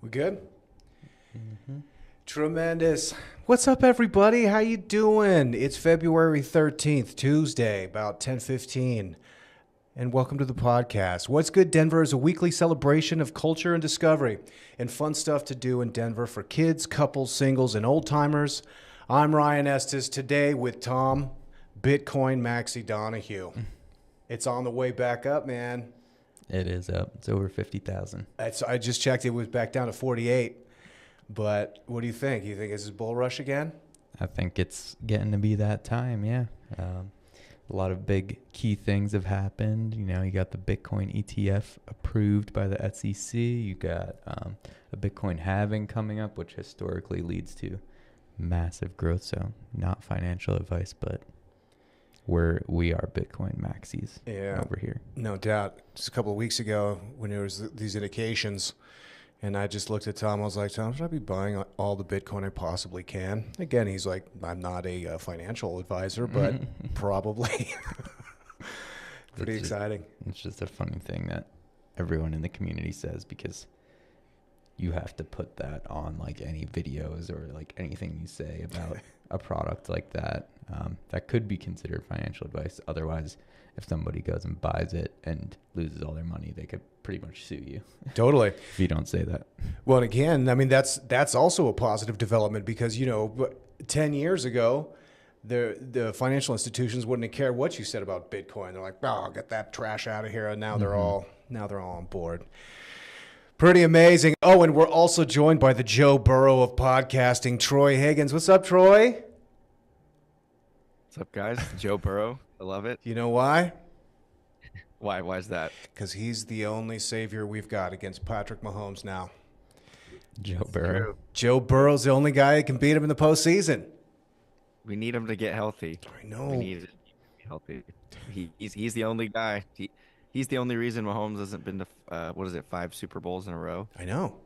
We good? Mm-hmm. Tremendous. What's up, everybody? How you doing? It's February 13th, Tuesday, about 10:15. And welcome to the podcast. What's Good Denver is a weekly celebration of culture and discovery and fun stuff to do in Denver for kids, couples, singles, and old-timers. I'm Ryan Estes, today with Tom Bitcoin Maxi Donahue. It's on the way back up, man. It is up. It's over 50,000. I just checked. It was back down to 48. But what do you think? You think this is bull rush again? I think it's getting to be that time, yeah. A lot of big key things have happened. You know, you got the Bitcoin ETF approved by the SEC. You got a Bitcoin halving coming up, which historically leads to massive growth. So not financial advice, but we are Bitcoin maxis over here. No doubt. Just a couple of weeks ago when there was these indications, and I just looked at Tom. I was like, Tom, should I be buying all the Bitcoin I possibly can? Again, he's like, I'm not a financial advisor, but probably. Pretty exciting. It's just a funny thing that everyone in the community says, because you have to put that on like any videos or like anything you say about a product like that. That could be considered financial advice. Otherwise, if somebody goes and buys it and loses all their money, they could pretty much sue you. Totally. If you don't say that. Well, and again, I mean, that's also a positive development because, 10 years ago, the financial institutions wouldn't have cared what you said about Bitcoin. They're like, oh, get that trash out of here. And now they're all on board. Pretty amazing. Oh, and we're also joined by the Joe Burrow of podcasting, Troy Higgins. What's up, Troy? What's up, guys? Joe Burrow. I love it. You know why? Why? Why is that? Because he's the only savior we've got against Patrick Mahomes now. Joe Burrow. True. Joe Burrow's the only guy that can beat him in the postseason. We need him to get healthy. I know. We need him to be healthy. He's the only guy. He's the only reason Mahomes hasn't been to 5 Super Bowls in a row. I know.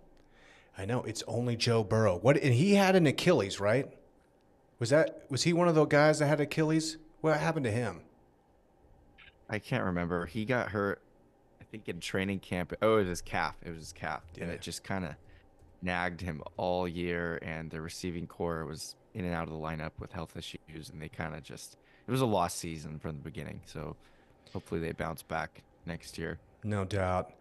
It's only Joe Burrow. And he had an Achilles, right? Was he one of the guys that had Achilles? What happened to him? I can't remember. He got hurt, I think, in training camp. Oh, it was his calf. Yeah. And it just kind of nagged him all year. And the receiving core was in and out of the lineup with health issues, and they kind of just – it was a lost season from the beginning. So hopefully they bounce back next year. No doubt.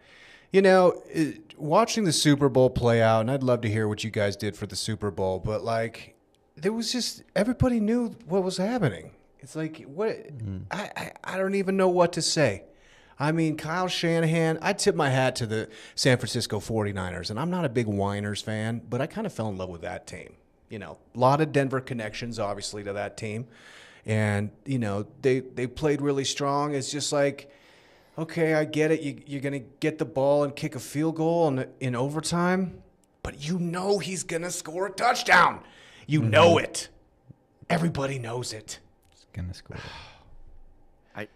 Watching the Super Bowl play out, and I'd love to hear what you guys did for the Super Bowl, but like there was just everybody knew what was happening. It's like I don't even know what to say. I mean, Kyle Shanahan, I tip my hat to the San Francisco 49ers, and I'm not a big Winers fan, but I kind of fell in love with that team. A lot of Denver connections, obviously, to that team. And, they played really strong. It's just like, okay, I get it. You're going to get the ball and kick a field goal in overtime, but he's going to score a touchdown. You know it. Everybody knows it. He's going to score. I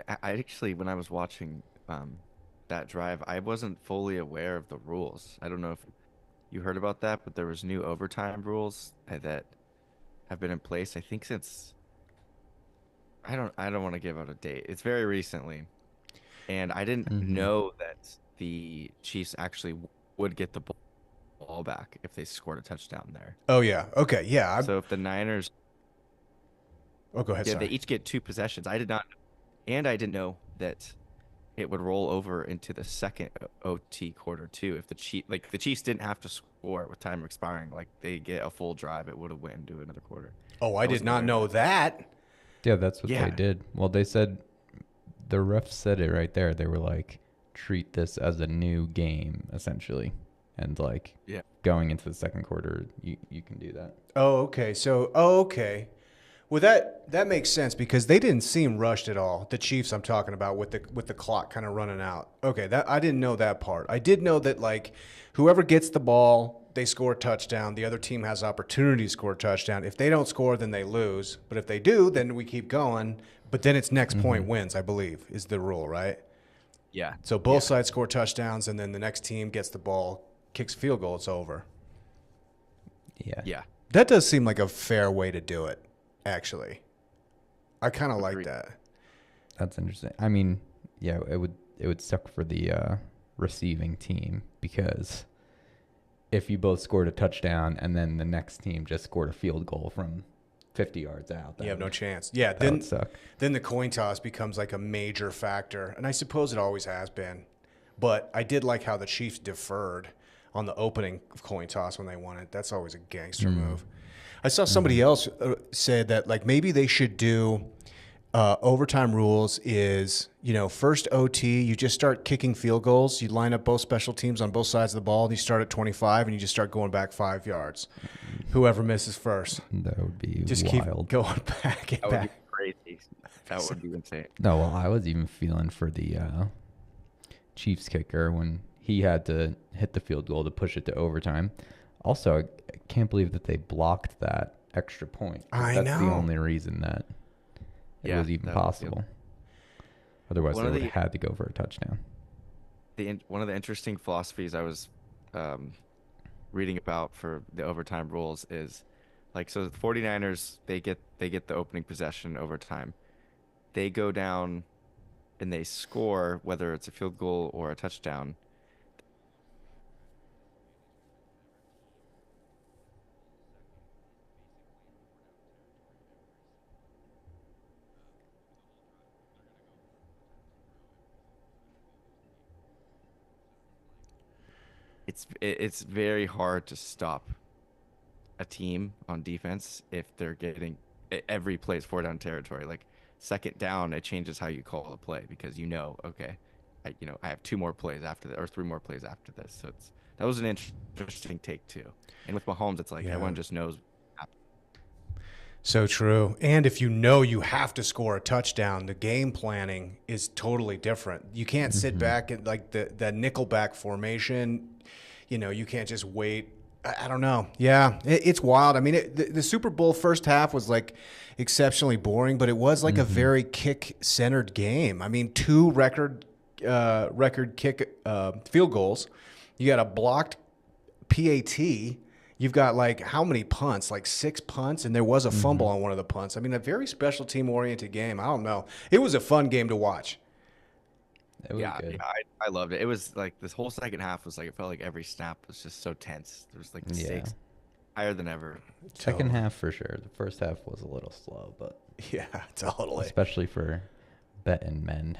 actually, when I was watching that drive, I wasn't fully aware of the rules. I don't know if you heard about that, but there was new overtime rules that have been in place, I think, since I don't want to give out a date. It's very recently. And I didn't know that the Chiefs actually would get the ball back if they scored a touchdown there. Oh, yeah. Okay, yeah. So if the Niners... Oh, go ahead, Yeah, sorry. they each get 2 possessions. I didn't know that it would roll over into the second OT quarter too. If the Chiefs didn't have to score with time expiring, like they get a full drive, it would have went into another quarter. Oh, I did not know that. Yeah, that's what they did. Well, they said, the refs said it right there. They were like, treat this as a new game, essentially. And like, going into the second quarter, you can do that. Oh, okay. Okay. Well, that makes sense because they didn't seem rushed at all. The Chiefs I'm talking about with the clock kind of running out. Okay, that I didn't know that part. I did know that like whoever gets the ball, they score a touchdown. The other team has opportunity to score a touchdown. If they don't score, then they lose. But if they do, then we keep going. But then it's next point wins, I believe, is the rule, right? Yeah. So both sides score touchdowns, and then the next team gets the ball, kicks a field goal, it's over. Yeah. Yeah. That does seem like a fair way to do it. Actually, I kind of like that. That's interesting. I mean, yeah, it would suck for the receiving team because if you both scored a touchdown and then the next team just scored a field goal from 50 yards out. You have no chance. Yeah, that would suck. Then the coin toss becomes like a major factor, and I suppose it always has been. But I did like how the Chiefs deferred on the opening coin toss when they won it. That's always a gangster move. I saw somebody else say that like maybe they should do overtime rules is, first OT, you just start kicking field goals. You line up both special teams on both sides of the ball, and you start at 25, and you just start going back 5 yards. Whoever misses first. That would be just wild. Keep going back and That back. would be crazy. That would be insane. No, well, I was even feeling for the Chiefs kicker when he had to hit the field goal to push it to overtime. Also, I can't believe that they blocked that extra point. I That's know. the only reason that it was even possible. Otherwise, they would have had to go for a touchdown. One of the interesting philosophies I was reading about for the overtime rules is like, so the 49ers, they get the opening possession overtime. They go down and they score, whether it's a field goal or a touchdown. It's very hard to stop a team on defense if they're getting every play is 4 down territory. Like second down, it changes how you call a play because okay, I have 2 more plays after that or 3 more plays after this. So that was an interesting take too. And with Mahomes, it's like everyone just knows. So true. And if you have to score a touchdown, the game planning is totally different. You can't sit back and like the nickelback formation. You can't just wait. I don't know. Yeah, it's wild. I mean, the Super Bowl first half was like exceptionally boring, but it was like a very kick-centered game. I mean, 2 record kick field goals. You got a blocked PAT. You've got like how many punts? Like 6 punts, and there was a fumble on one of the punts. I mean, a very special team-oriented game. I don't know. It was a fun game to watch. It was good. I loved it. It was like this whole second half was like it felt like every snap was just so tense. There was like the stakes higher than ever. Second half for sure. The first half was a little slow, but yeah, totally. Especially for betting men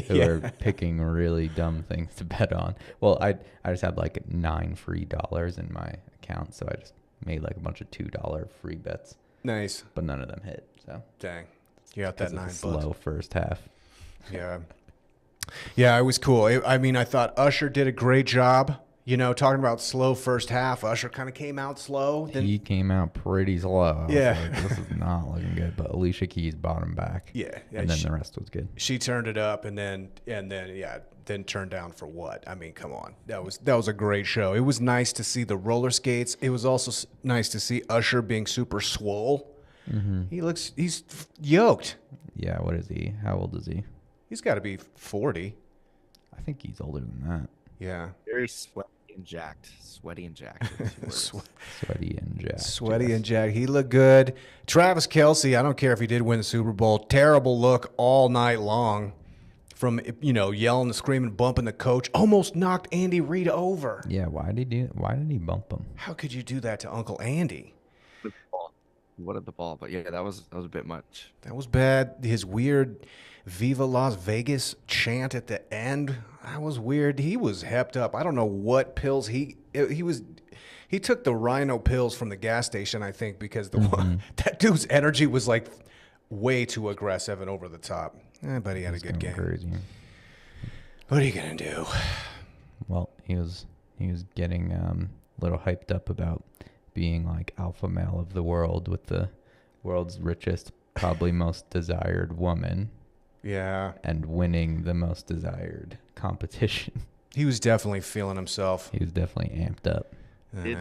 who are picking really dumb things to bet on. Well, I just had like $9 free in my account, so I just made like a bunch of $2 free bets. Nice, but none of them hit. So dang, you got that $9. Slow first half. Yeah. Yeah, it was cool. I mean, I thought Usher did a great job. Talking about slow first half, Usher kind of came out slow. He came out pretty slow. Yeah. Like, this is not looking good. But Alicia Keys brought him back. Yeah. And then the rest was good. She turned it up and then turned down for what? I mean, come on. That was a great show. It was nice to see the roller skates. It was also nice to see Usher being super swole. He's yoked. Yeah, what is he? How old is he? He's got to be 40. I think he's older than that. Yeah. Very sweaty and jacked. Sweaty and jacked. Sweaty and jacked. Sweaty and jacked. He looked good. Travis Kelce, I don't care if he did win the Super Bowl. Terrible look all night long from, yelling and screaming, bumping the coach. Almost knocked Andy Reid over. Yeah, why did he bump him? How could you do that to Uncle Andy? What at the ball? But yeah, that was a bit much. That was bad. His weird Viva Las Vegas chant at the end. That was weird. He was hepped up. I don't know what pills he took the Rhino pills from the gas station, I think, because that dude's energy was like way too aggressive and over the top. But he had a good game. Crazy. What are you gonna do? Well, he was getting a little hyped up about being like alpha male of the world with the world's richest, probably most desired woman. Yeah. And winning the most desired competition. He was definitely feeling himself. He was definitely amped up. Did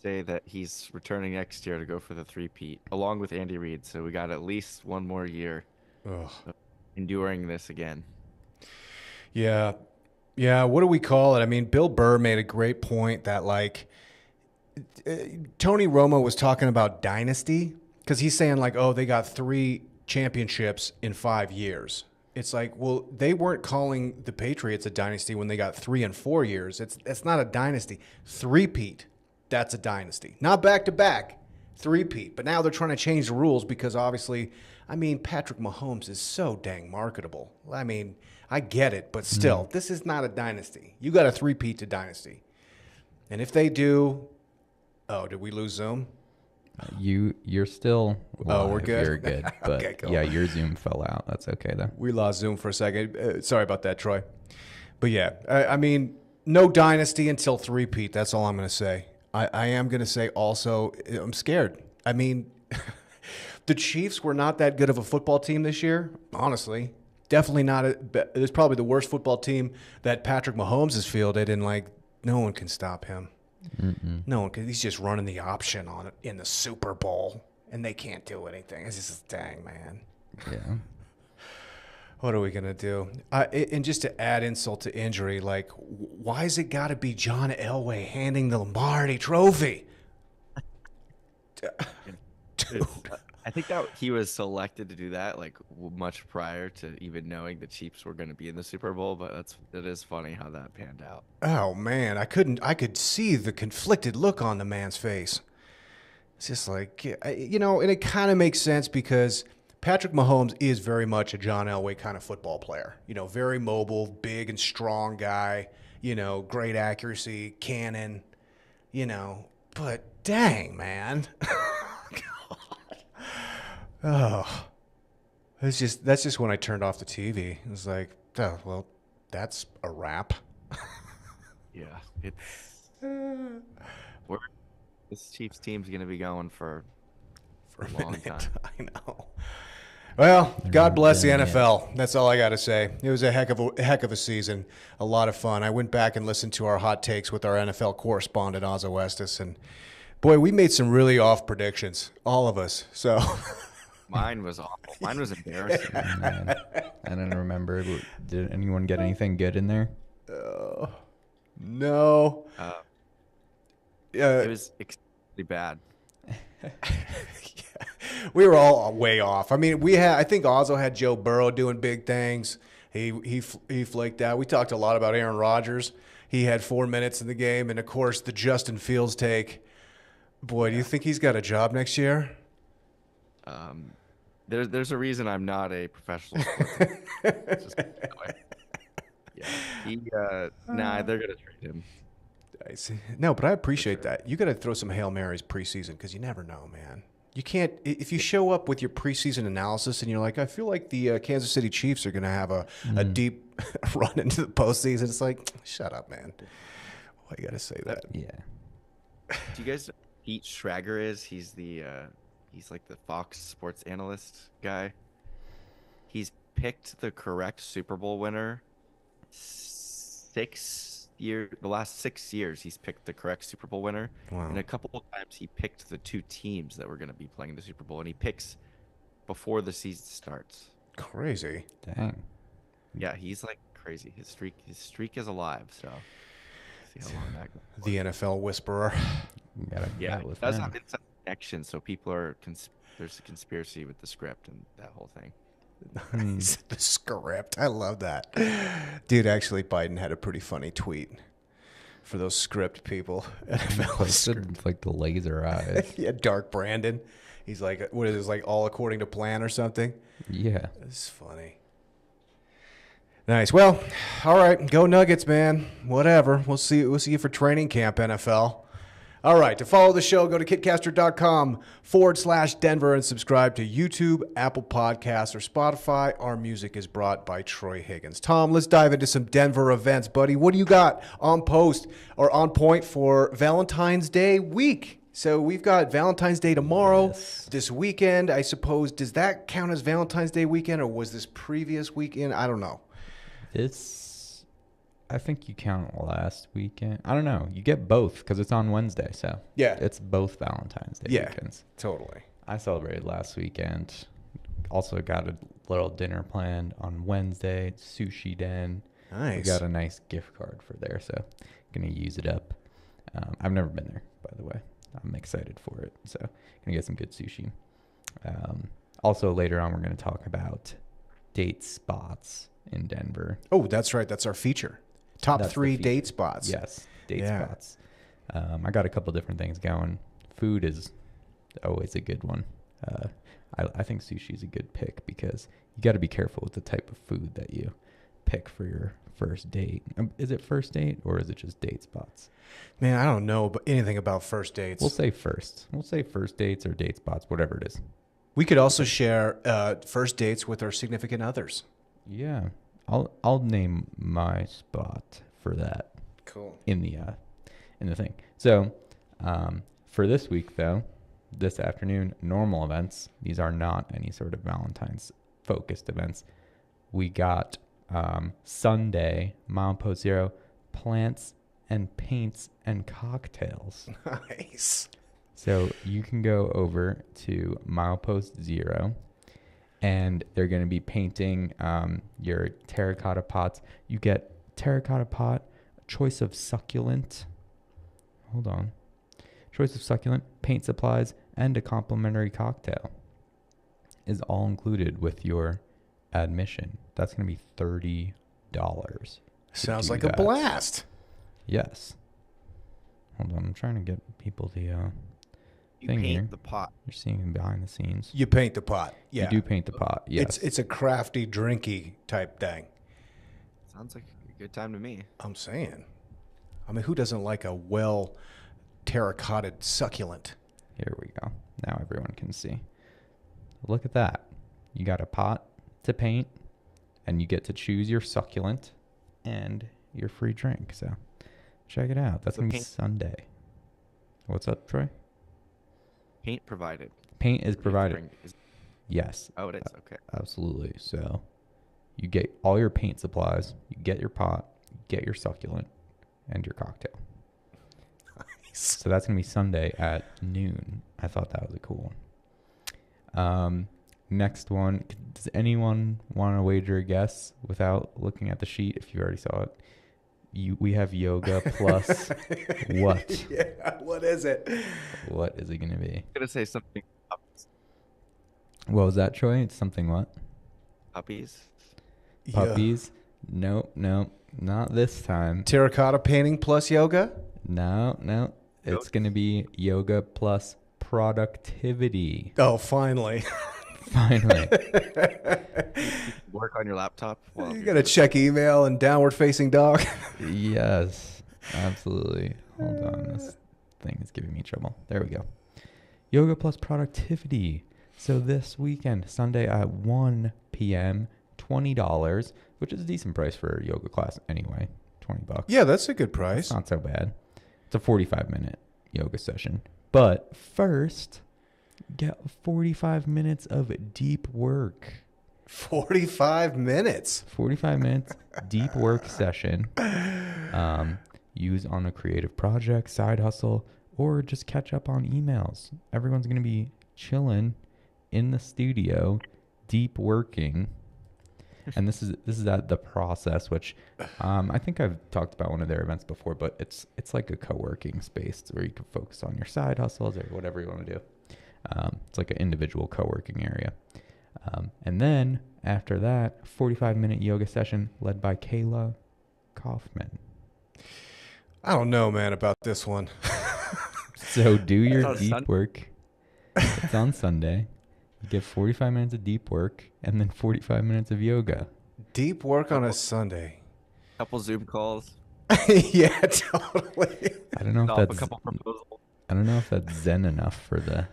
say that he's returning next year to go for the 3-peat along with Andy Reid. So we got at least 1 more year of enduring this again. Yeah. Yeah. What do we call it? I mean, Bill Burr made a great point that like Tony Romo was talking about dynasty because he's saying like, oh, they got 3 championships in 5 years. It's like, well, they weren't calling the Patriots a dynasty when they got 3 and 4 years. It's not a dynasty. Three-peat, that's a dynasty. Not back-to-back, three-peat. But now they're trying to change the rules because obviously, I mean, Patrick Mahomes is so dang marketable. I mean, I get it, but still, this is not a dynasty. You got a three-peat to dynasty. And if they do, oh, did we lose Zoom? You're still live. We're good? You're good. But Okay, cool. yeah, your Zoom fell out. That's okay, though. We lost Zoom for a second. Sorry about that, Troy. But yeah, I mean, no dynasty until three-peat. That's all I'm going to say. I am going to say also, I'm scared. I mean, the Chiefs were not that good of a football team this year, honestly. Definitely not. It's probably the worst football team that Patrick Mahomes has fielded, and, like, no one can stop him. No one can. He's just running the option on it in the Super Bowl, and they can't do anything. It's just, dang, man. Yeah. What are we going to do? And just to add insult to injury, like, why has it got to be John Elway handing the Lombardi trophy? Dude. I think that he was selected to do that like much prior to even knowing the Chiefs were going to be in the Super Bowl. But it is funny how that panned out. Oh, man. I could see the conflicted look on the man's face. It's just like, you know, and it kind of makes sense because Patrick Mahomes is very much a John Elway kind of football player. You know, very mobile, big and strong guy, you know, great accuracy, cannon, you know, but dang, man. Oh, that's just when I turned off the TV. It was like, oh, well, that's a wrap. Yeah, this Chiefs team's gonna be going for For a long time. I know. Well, They're God not bless the done yet. NFL. That's all I got to say. It was a heck of a season. A lot of fun. I went back and listened to our hot takes with our NFL correspondent, Ozzo Estes, and boy, we made some really off predictions, all of us. So. Mine was awful. Mine was embarrassing. Man, I don't remember. Did anyone get anything good in there? No. It was extremely bad. We were all way off. I mean, I think Ozzo had Joe Burrow doing big things. He flaked out. We talked a lot about Aaron Rodgers. He had 4 minutes in the game, and of course the Justin Fields take. Boy, do you think he's got a job next year? There's a reason I'm not a professional sportsman. It's just that way. Yeah, they're gonna trade him. I see. No, but I appreciate that. You got to throw some Hail Marys preseason because you never know, man. You can't if you show up with your preseason analysis and you're like, I feel like the Kansas City Chiefs are going to have a deep run into the postseason. It's like, shut up, man. Why you got to say that? Yeah. Do you guys know who Pete Schrager is? He's like the Fox Sports analyst guy. He's picked the correct Super Bowl winner the last 6 years. He's picked the correct Super Bowl winner. Wow. And a couple of times he picked the two teams that were going to be playing the Super Bowl, and he picks before the season starts. Crazy. Dang. Yeah, he's like crazy. His streak is alive. So see how long that goes. The NFL whisperer. You gotta Yeah, bat it with does them. have inside connection, so people are there's a conspiracy with the script and that whole thing. The script. I love that. Dude, actually, Biden had a pretty funny tweet for those script people. NFL script. Posted like the laser eyes. Yeah, Dark Brandon. He's like, what is this, like all according to plan or something? Yeah. It's funny. Nice. Well, all right. Go Nuggets, man. Whatever. We'll see you for training camp, NFL. All right. To follow the show, go to kitcaster.com/Denver and subscribe to YouTube, Apple Podcasts, or Spotify. Our music is brought by Troy Higgins. Tom, let's dive into some Denver events, buddy. What do you got on point for Valentine's Day week? So we've got Valentine's Day tomorrow, Yes. this weekend, I suppose. Does that count as Valentine's Day weekend, or was this previous weekend? I don't know. I think you count last weekend. I don't know. You get both because it's on Wednesday, so Yeah. it's both Valentine's Day Yeah. weekends. Totally. I celebrated last weekend. Also got a little dinner planned on Wednesday. Sushi Den. We Nice. got a nice gift card for there, so gonna use it up. I've never been there, by the way. I'm excited for it, so gonna get some good sushi. Also later on, we're gonna talk about date spots in Denver. Oh, that's right. That's our feature. Top That's the 3 feature. date spots. Yes, date Yeah. spots. I got a couple different things going. Food is always a good one. I think sushi is a good pick because you got to be careful with the type of food that you pick for your first date. Is it first date or is it just date spots? Man, I don't know anything about first dates. We'll say first. We'll say first dates or date spots, whatever it is. We could also share first dates with our significant others. Yeah, I'll name my spot for that Cool. in the thing. So for this week though, this afternoon, normal events. These are not any sort of Valentine's focused events. We got Sunday, Milepost Zero, plants and paints and cocktails. Nice. So you can go over to Milepost Zero, and they're going to be painting your terracotta pots. You get terracotta pot, choice of succulent. Hold on. Choice of succulent, paint supplies, and a complimentary cocktail is all included with your admission. That's going to be $30. Sounds do like that. a blast. Yes. Hold on. I'm trying to get people the You thing paint here. the pot. You're seeing him behind the scenes. You paint the pot. Yeah. You do paint the pot. Yes. It's a crafty, drinky type thing. Sounds like a good time to me. I'm saying. I mean, who doesn't like a well terracotted succulent? Here we go. Now everyone can see. Look at that. You got a pot to paint, and you get to choose your succulent and your free drink. So check it out. That's So going to be paint- Sunday. What's up, Troy? Paint provided. Paint is You have to provided. bring- is- Yes, Oh, it is. Okay. absolutely. So you get all your paint supplies, you get your pot, you get your succulent, and your cocktail. Nice. So that's going to be Sunday at noon. I thought that was a cool one. Next one. Does anyone want to wager a guess without looking at the sheet if you already saw it? We have yoga plus what? Yeah, what is it? What is it going to be? I'm gonna say something. What was that, Troy? It's something what? Puppies. Yeah. Puppies? Nope, not this time. Terracotta painting plus yoga? No. It's going to be yoga plus productivity. Oh, finally. Finally. Work on your laptop. While You you're got to doing- check email and downward facing dog. Yes, absolutely. Hold on. This thing is giving me trouble. There we go. Yoga plus productivity. So this weekend, Sunday at 1 p.m., $20, which is a decent price for a yoga class anyway. $20. Yeah, that's a good It's price. not so bad. It's a 45-minute yoga session. But first, get 45 minutes of deep work. 45 minutes. 45 minutes deep work session. Use on a creative project, side hustle, or just catch up on emails. Everyone's going to be chilling in the studio, deep working. And this is at the process, which I think I've talked about one of their events before, but it's like a co-working space where you can focus on your side hustles or whatever you want to do. It's like an individual co-working area. And then after that, 45-minute yoga session led by Kayla Kaufman. I don't know, man, about this one. So do your on deep Sun- work. It's on Sunday. You get 45 minutes of deep work and then 45 minutes of yoga. Deep work on a Sunday. Couple Zoom calls. Yeah, totally. I don't know if Off a that's couple proposals. I don't know if that's zen enough for the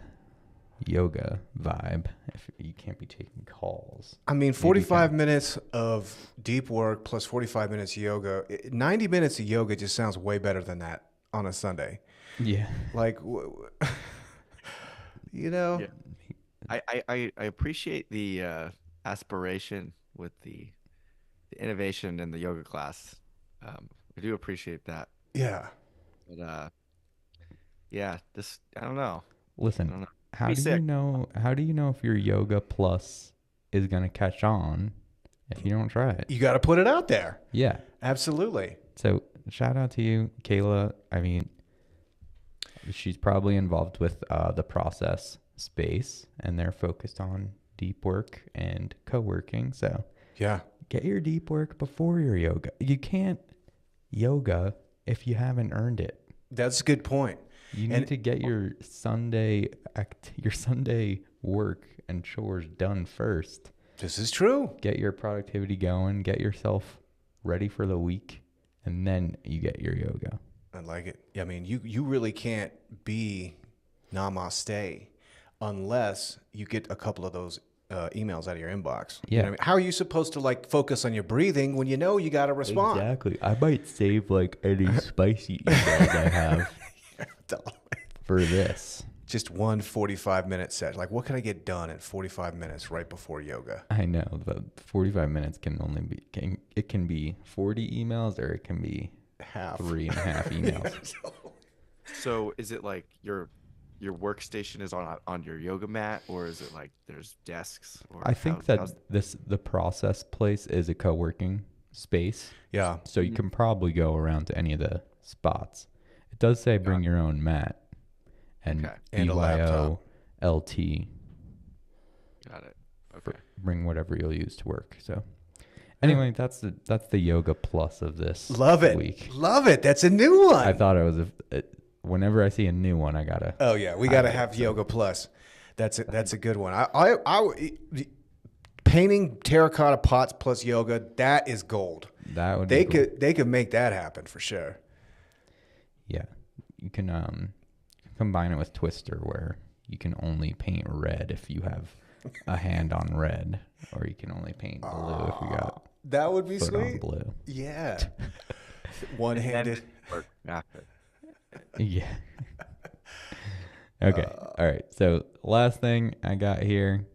yoga vibe. If you can't be taking calls. I mean, Maybe 45 minutes of deep work plus 45 minutes of yoga. 90 minutes of yoga just sounds way better than that on a Sunday. Yeah. Like, Yeah. I appreciate the aspiration with the innovation in the yoga class. I do appreciate that. yeah. But yeah, this I don't know. I don't Listen, know. how Be do you sick. know if your yoga plus is gonna catch on if you don't try it? You got to put it out there. Yeah. Absolutely. So shout out to you, Kayla. I mean, she's probably involved with the process space, and they're focused on deep work and co-working. So Yeah. Get your deep work before your yoga. You can't yoga if you haven't earned it. That's a good point. You need to get your Sunday work and chores done first. This is true. Get your productivity going, get yourself ready for the week, and then you get your yoga. I like it. I mean, you really can't be namaste unless you get a couple of those emails out of your inbox. Yeah. You know what I mean? How are you supposed to like focus on your breathing when you know you got to respond? Exactly. I might save like any spicy emails I have for this. Just one 45-minute set. Like, what can I get done in 45 minutes right before yoga? I know the 45 minutes can only be it can be 40 emails or it can be Half. 3.5 emails. So is it like your workstation is on your yoga mat, or is it like there's desks? Or I think that the process place is a co-working space. Yeah. So you can probably go around to any of the spots. It does say bring your own mat and Okay. And a laptop. BYO-LT. Got it. Okay. Bring whatever you'll use to work. So anyway, that's the yoga plus of this Love it. week. Love it. That's a new one. I thought it was whenever I see a new one, I gotta. Oh yeah, we got to have Yoga Plus. That's a good one. I painting terracotta pots plus yoga, that is gold. That would They be cool. could make that happen for sure. Yeah, you can combine it with Twister, where you can only paint red if you have a hand on red, or you can only paint blue if you got That would be foot on sweet. blue. Yeah. One-handed. After. Yeah. Okay. All right. So last thing I got here,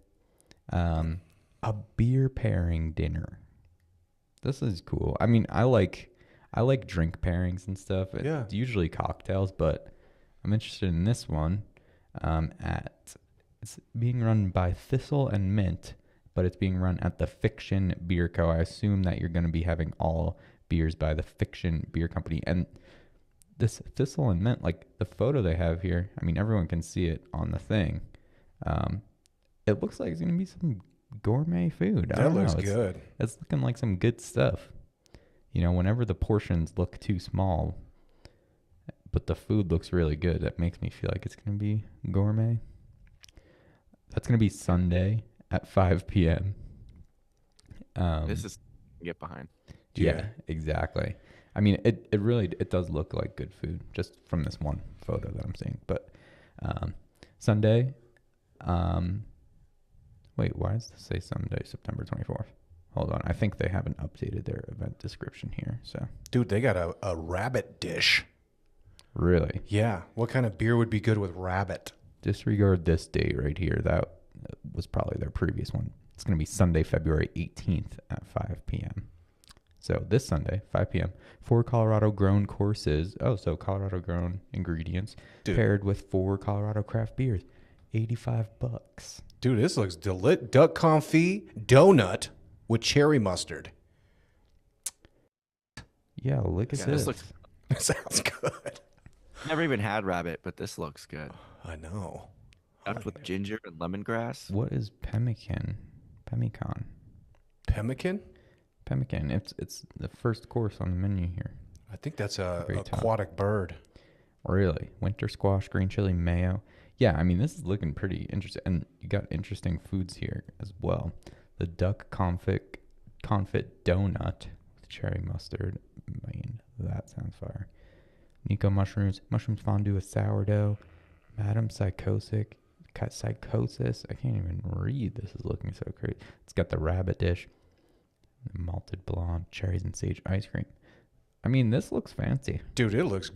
a beer pairing dinner. This is cool. I mean, I like drink pairings and stuff. Yeah. It's usually cocktails, but I'm interested in this one. It's being run by Thistle and Mint, but it's being run at the Fiction Beer Co. I assume that you're going to be having all beers by the Fiction Beer Company. And this Thistle and Mint, like the photo they have here, I mean, everyone can see it on the thing. It looks like it's going to be some gourmet food. I That don't know. looks good. It's looking like some good stuff. You know, whenever the portions look too small, but the food looks really good, that makes me feel like it's going to be gourmet. That's going to be Sunday at 5 p.m. This is get behind. Yeah, exactly. I mean, it really does look like good food just from this one photo that I'm seeing. But Sunday, wait, why does this say Sunday, September 24th? Hold on. I think they haven't updated their event description here. So, Dude, they got a rabbit dish. really, Yeah. What kind of beer would be good with rabbit? disregard this date right here. That was probably their previous one. It's going to be Sunday, February 18th at 5 p.m. So this Sunday, 5 p.m., 4 Colorado grown courses. Oh, so Colorado grown ingredients paired with 4 Colorado craft beers. $85. Dude, this looks duck confit donut with cherry mustard. Yeah, look at Yeah, this. this looks. Sounds good. Never even had rabbit, but this looks good. I know. Stuffed with ginger and lemongrass. What is pemmican? Pemmican. Pemmican? Pemmican. It's the first course on the menu here. I think that's a Very top. aquatic bird. Really? Winter squash, green chili, mayo. Yeah, I mean, this is looking pretty interesting. And you got interesting foods here as well. The duck confit donut with cherry mustard. Man, that sounds fire. Nico mushrooms fondue with sourdough. Madam psychosis. I can't even read. This is looking so great. It's got the rabbit dish. Malted blonde, cherries and sage ice cream. I mean, this looks fancy. Dude, it looks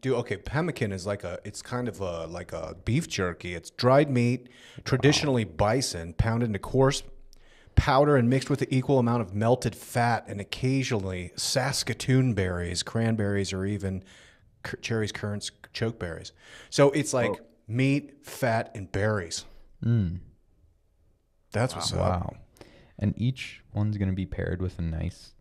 dude, okay, pemmican is it's kind of like a beef jerky. It's dried meat, traditionally bison, pounded into coarse powder and mixed with an equal amount of melted fat and occasionally Saskatoon berries, cranberries, or even cherries, currants, chokeberries. So it's like meat, fat, and berries. That's what's up. Wow. And each one's going to be paired with a nice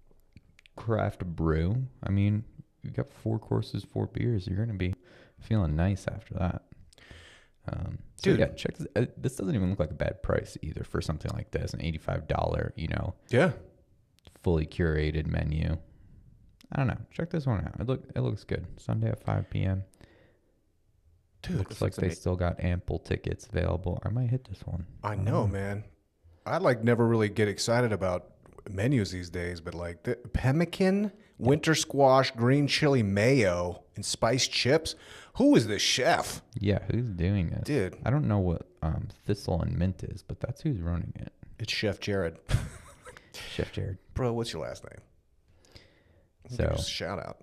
craft brew. I mean, you've got 4 courses, 4 beers. You're going to be feeling nice after that. So Dude. yeah, check this. This doesn't even look like a bad price either for something like this. An $85, Yeah. fully curated menu. I don't know. Check this one out. It looks good. Sunday at 5 p.m. Dude, looks like they still got ample tickets available. I might hit this one. I know, man. I like never really get excited about menus these days, but like the pemmican, winter squash, green chili mayo, and spiced chips. Who is this chef? Yeah, who's doing this? Dude. I don't know what thistle and mint is, but that's who's running it. It's Chef Jared. Chef Jared. Bro, what's your last name? So shout out.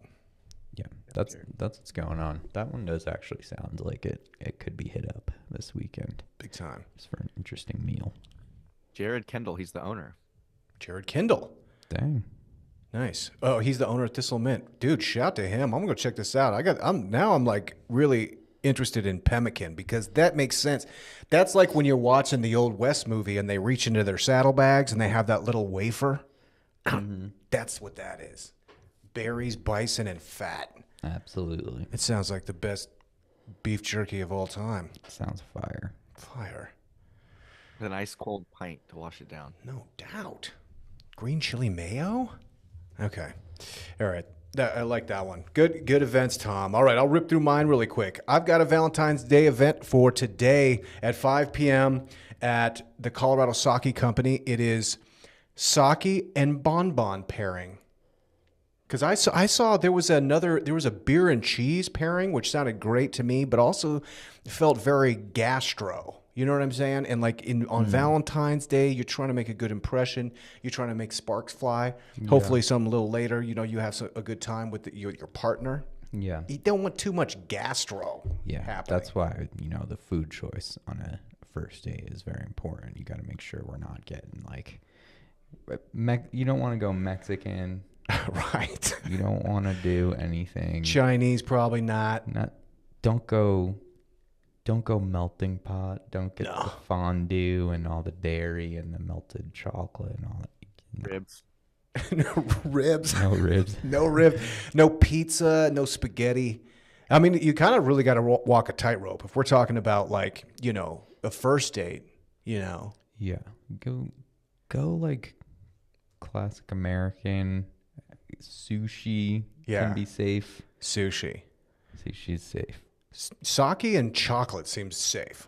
Yeah, that's what's going on. That one does actually sound like it could be hit up this weekend. Big time. Just for an interesting meal. Jared Kendall, he's the owner. Jared Kendall. Dang. Nice. Oh, he's the owner of Thistle Mint. Dude, shout to him. I'm gonna go check this out. I'm like really interested in pemmican because that makes sense. That's like when you're watching the Old West movie and they reach into their saddlebags and they have that little wafer. That's what that is. Berries, bison, and fat. Absolutely. It sounds like the best beef jerky of all time. Sounds fire. Fire. With an ice cold pint to wash it down. No doubt. Green chili mayo? Okay. All right. I like that one. Good events, Tom. All right, I'll rip through mine really quick. I've got a Valentine's Day event for today at 5 p.m. at the Colorado Sake Company. It is sake and bonbon pairing. Because I saw there was a beer and cheese pairing, which sounded great to me, but also felt very gastro. You know what I'm saying? And like on Valentine's Day, you're trying to make a good impression. You're trying to make sparks fly. Yeah. Hopefully, some a little later, you have a good time with your partner. Yeah. You don't want too much gastro. Yeah. Happening. That's why the food choice on a first date is very important. You got to make sure we're not getting like, you don't want to go Mexican. Right. You don't want to do anything Chinese, probably not. Don't go melting pot. Don't get the fondue and all the dairy and the melted chocolate and all that. Ribs. No ribs. No ribs. No ribs. No pizza. No spaghetti. I mean, you kind of really got to walk a tightrope if we're talking about like a first date. Yeah. Go like classic American. Sushi can be safe. Sushi's safe. Sake and chocolate seems safe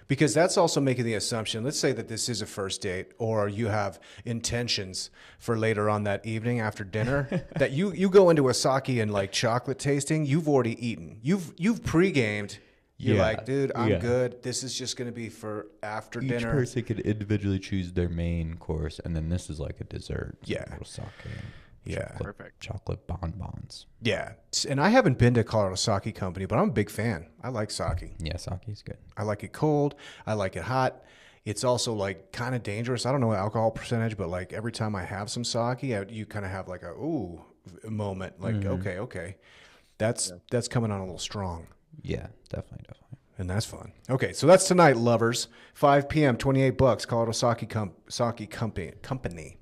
because that's also making the assumption. Let's say that this is a first date or you have intentions for later on that evening after dinner that you go into a sake and like chocolate tasting. You've already eaten. You've pre-gamed. You're like, dude, I'm good. This is just going to be for after dinner. Each person could individually choose their main course, and then this is like a dessert. Yeah. A little sake. Perfect. Chocolate bonbons. Yeah. And I haven't been to Colorado Sake Company, but I'm a big fan. I like sake. Yeah, sake is good. I like it cold. I like it hot. It's also like kind of dangerous. I don't know alcohol percentage, but like every time I have some sake, you kind of have like a ooh moment. Like, okay. That's coming on a little strong. Yeah, definitely. And that's fun. Okay, so that's tonight, lovers. 5 p.m., $28, Colorado Sake Company.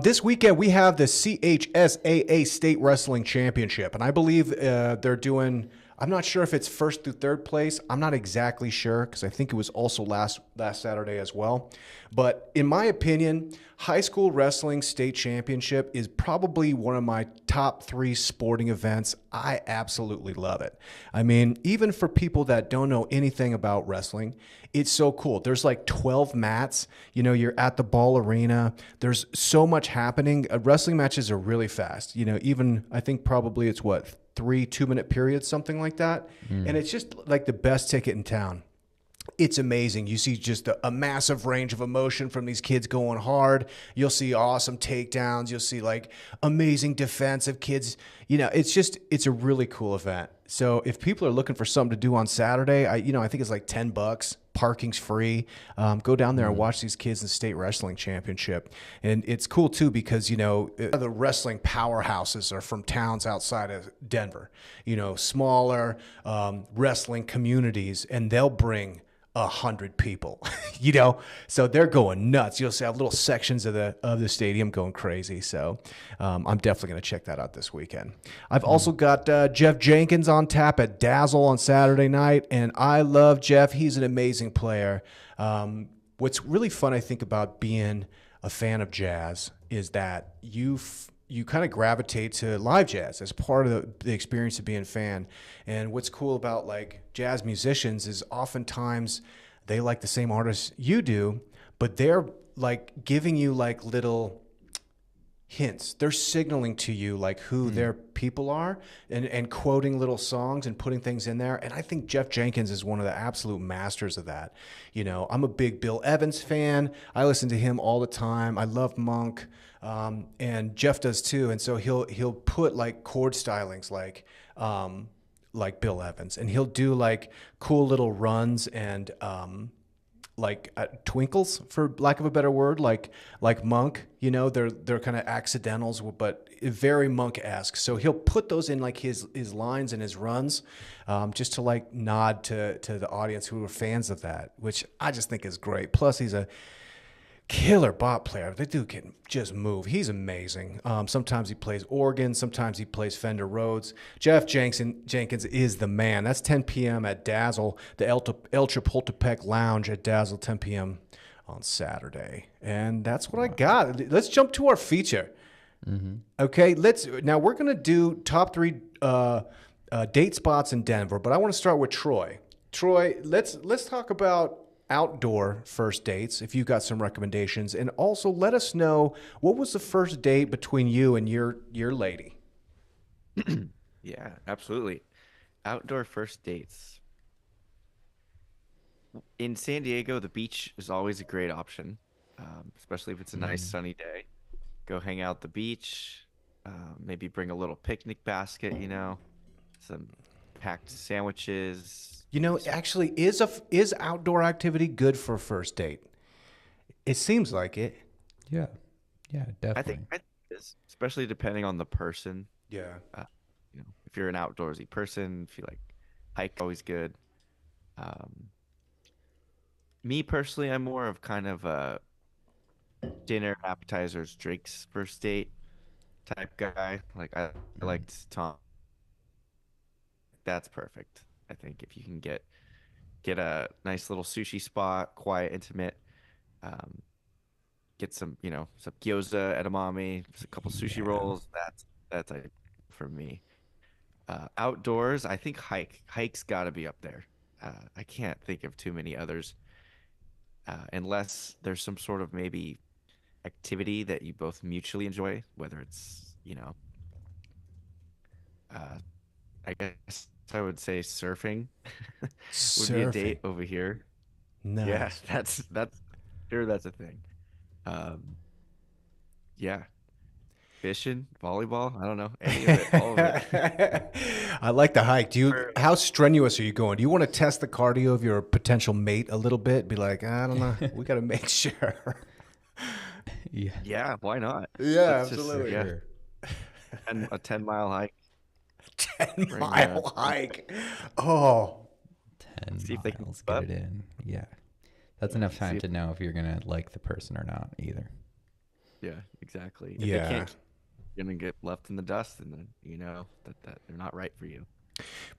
This weekend, we have the CHSAA State Wrestling Championship, and I believe they're doing, I'm not sure if it's first through third place. I'm not exactly sure because I think it was also last Saturday as well. But in my opinion, high school wrestling state championship is probably one of my top 3 sporting events. I absolutely love it. I mean, even for people that don't know anything about wrestling, it's so cool. There's like 12 mats. You're at the ball arena. There's so much happening. Wrestling matches are really fast. Even I think probably it's 3 2-minute periods, something like that. And it's just like the best ticket in town. It's amazing. You see just a massive range of emotion from these kids going hard. You'll see awesome takedowns. You'll see like amazing defense of kids. It's a really cool event. So if people are looking for something to do on Saturday, I think it's like $10. Parking's free. Go down there and watch these kids in the state wrestling championship. And it's cool too because, the wrestling powerhouses are from towns outside of Denver, smaller wrestling communities, and they'll bring 100 people, so they're going nuts. You'll see have little sections of the stadium going crazy. So I'm definitely going to check that out this weekend. I've also got Jeff Jenkins on tap at Dazzle on Saturday night, and I love Jeff. He's an amazing player. What's really fun, I think, about being a fan of jazz is that you kind of gravitate to live jazz as part of the experience of being a fan. And what's cool about like jazz musicians is oftentimes they like the same artists you do, but they're like giving you like little hints. They're signaling to you like who their people are, and quoting little songs and putting things in there. And I think Jeff Jenkins is one of the absolute masters of that. You know, I'm a big Bill Evans fan. I listen to him all the time. I love Monk. And Jeff does too. And so he'll put like chord stylings like Bill Evans, and he'll do like cool little runs and twinkles, for lack of a better word, like Monk. You know, they're kind of accidentals, but very Monk-esque. So he'll put those in like his lines and his runs, just to like nod to the audience who are fans of that, which I just think is great. Plus, he's a killer bop player. The dude can just move. He's amazing. Sometimes he plays organ. Sometimes he plays Fender Rhodes. Jeff Jenkins is the man. That's 10 p.m. at Dazzle, the El Chapultepec Lounge at Dazzle, 10 p.m. on Saturday. And that's what I got. Let's jump to our feature. Okay, now we're gonna do top 3 date spots in Denver, but I want to start with Troy. Troy, let's talk about outdoor first dates, if you've got some recommendations, and also let us know what was the first date between you and your lady. Yeah, absolutely. Outdoor first dates. In San Diego, the beach is always a great option, especially if it's a nice sunny day. Go hang out at the beach, maybe bring a little picnic basket, some packed sandwiches. You know, actually, is outdoor activity good for a first date? It seems like it. Yeah. Yeah, definitely. I think it is, especially depending on the person. Yeah. If you're an outdoorsy person, if you like hike, always good. Me personally, I'm more of kind of a dinner, appetizers, drinks, first date type guy. Like I liked Tom. That's perfect. I think if you can get a nice little sushi spot, quiet, intimate, get some gyoza, edamame, just a couple sushi rolls. That's for me. Outdoors, I think hike's got to be up there. I can't think of too many others, unless there's some sort of maybe activity that you both mutually enjoy, whether it's I guess I would say surfing would be a date over here. Nice. Yeah, that's sure that's a thing. Um, yeah, fishing, volleyball, I don't know, any of it, all of it. I like the hike. How strenuous are you going? Do you want to test the cardio of your potential mate a little bit? Be like, I don't know. We got to make sure. Yeah. Yeah, why not? Yeah, Let's absolutely. Sure. A 10-mile hike. 10-mile hike. Oh, 10 See if they can miles, keep get up. it in. Yeah. That's enough time to know if you're going to like the person or not either. Yeah, exactly. If Yeah. they can't, you're gonna get left in the dust, and then that they're not right for you.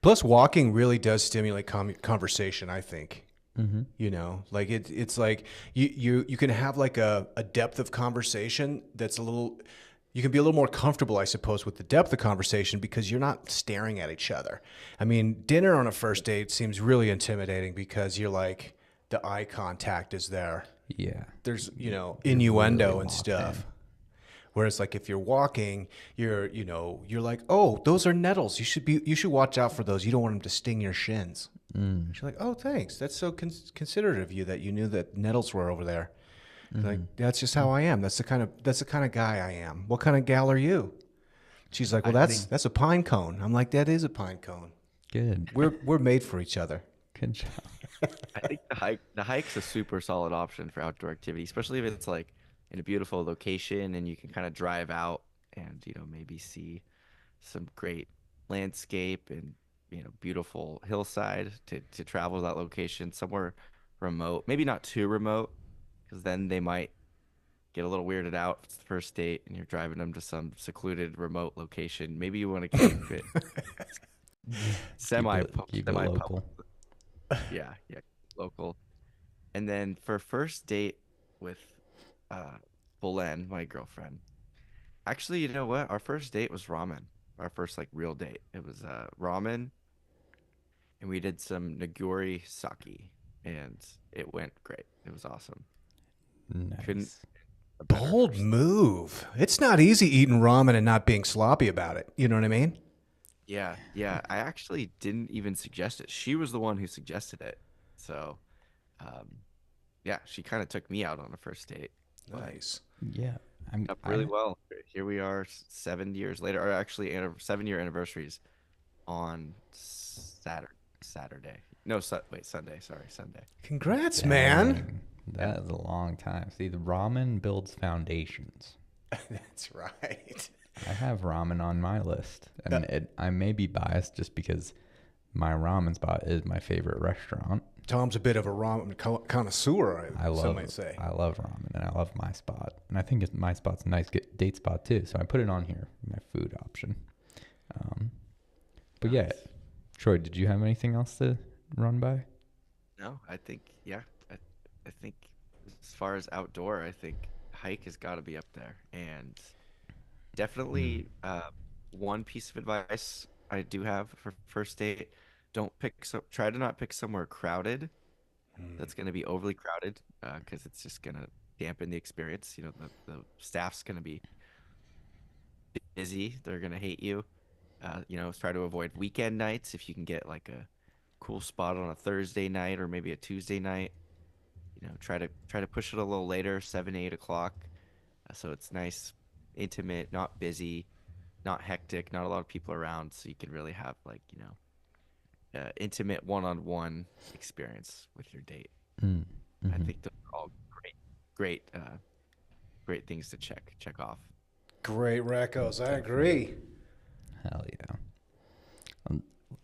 plus walking really does stimulate conversation, I think. Mm-hmm. You know, like it's like you can have like a depth of conversation that's you can be a little more comfortable, I suppose, with the depth of conversation because you're not staring at each other. I mean, dinner on a first date seems really intimidating because you're like, the eye contact is there. Yeah. There's, innuendo really and locked stuff. in. Whereas like if you're walking, you're like, oh, those are nettles. You should watch out for those. You don't want them to sting your shins. She's like, oh, thanks. That's so considerate of you that you knew that nettles were over there. Like, that's just how I am. That's the kind of guy I am. What kind of gal are you? She's like, well, that's a pine cone. I'm like, that is a pine cone. Good. We're made for each other. Good job. I think the hike's a super solid option for outdoor activity, especially if it's like in a beautiful location and you can kind of drive out and maybe see some great landscape and beautiful hillside to travel to that location somewhere remote, maybe not too remote, because then they might get a little weirded out if it's the first date and you're driving them to some secluded remote location. Maybe you want to keep it semi keep it local. yeah, local. And then for first date with Belen, my girlfriend. Actually, you know what? Our first date was ramen. Our first like real date. It was ramen, and we did some nigori sake, and it went great. It was awesome. Couldn't Nice. a better Bold first. move. It's not easy eating ramen and not being sloppy about it. You know what I mean? Yeah, yeah. I actually didn't even suggest it. She was the one who suggested it. So, um, yeah, she kind of took me out on a first date, but Nice. Yeah. up really well. Here we are, 7 years later, or actually, 7-year anniversaries on Saturday. No, wait, Sunday. Sorry, Sunday. Congrats, man. Dang, that is a long time. See, the ramen builds foundations. That's right. I have ramen on my list, and I may be biased just because my ramen spot is my favorite restaurant. Tom's a bit of a ramen connoisseur, some might say. I love ramen, and I love my spot, and I think my spot's a nice date spot too. So I put it on here, my food option. But yeah, Troy, did you have anything else to run by? No, I think yeah. I think as far as outdoor, I think hike has got to be up there, and definitely one piece of advice I do have for first date: try to not pick somewhere crowded. That's going to be overly crowded because it's just going to dampen the experience. You know, the staff's going to be busy. They're going to hate you. Try to avoid weekend nights if you can get like a cool spot on a Thursday night or maybe a Tuesday night. Try to push it a little later, 7, 8 o'clock, so it's nice, intimate, not busy, not hectic, not a lot of people around, so you can really have like intimate one-on-one experience with your date. I think those are all great things to check off. Great recos. I agree. Hell yeah.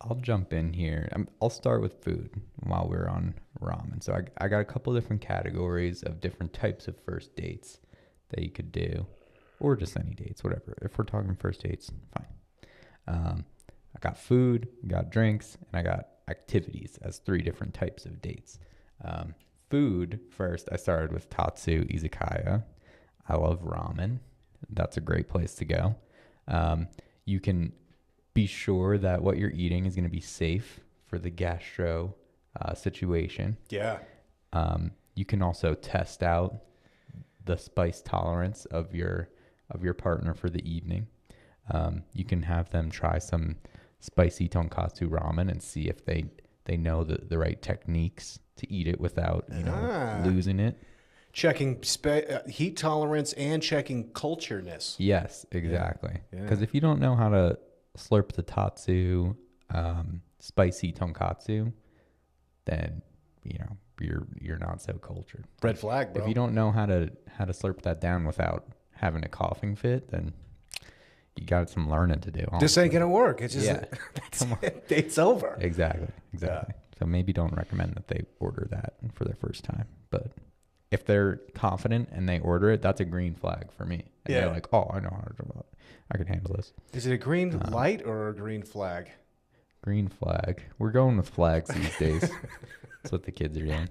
I'll jump in here. I'll start with food while we're on ramen. So I got a couple different categories of different types of first dates that you could do, or just any dates, whatever. If we're talking first dates, fine. I got food, got drinks, and I got activities as 3 different types of dates. Food first, I started with Tatsu Izakaya. I love ramen. That's a great place to go. You can be sure that what you're eating is going to be safe for the gastro situation. Yeah. You can also test out the spice tolerance of your partner for the evening. You can have them try some spicy tonkatsu ramen and see if they know the right techniques to eat it without losing it. Checking heat tolerance and checking cultureness. Yes, exactly. Yeah. Because if you don't know how to slurp the tatsu, spicy tonkatsu, then you're not so cultured. Red flag, bro. If you don't know how to slurp that down without having a coughing fit, then you got some learning to do. This ain't gonna work. It's just Come on. Date's over. Exactly. So maybe don't recommend that they order that for their first time. But if they're confident and they order it, that's a green flag for me. And they're like, oh, I know how to do it. I can handle this. Is it a green light or a green flag? Green flag. We're going with flags these days. That's what the kids are doing.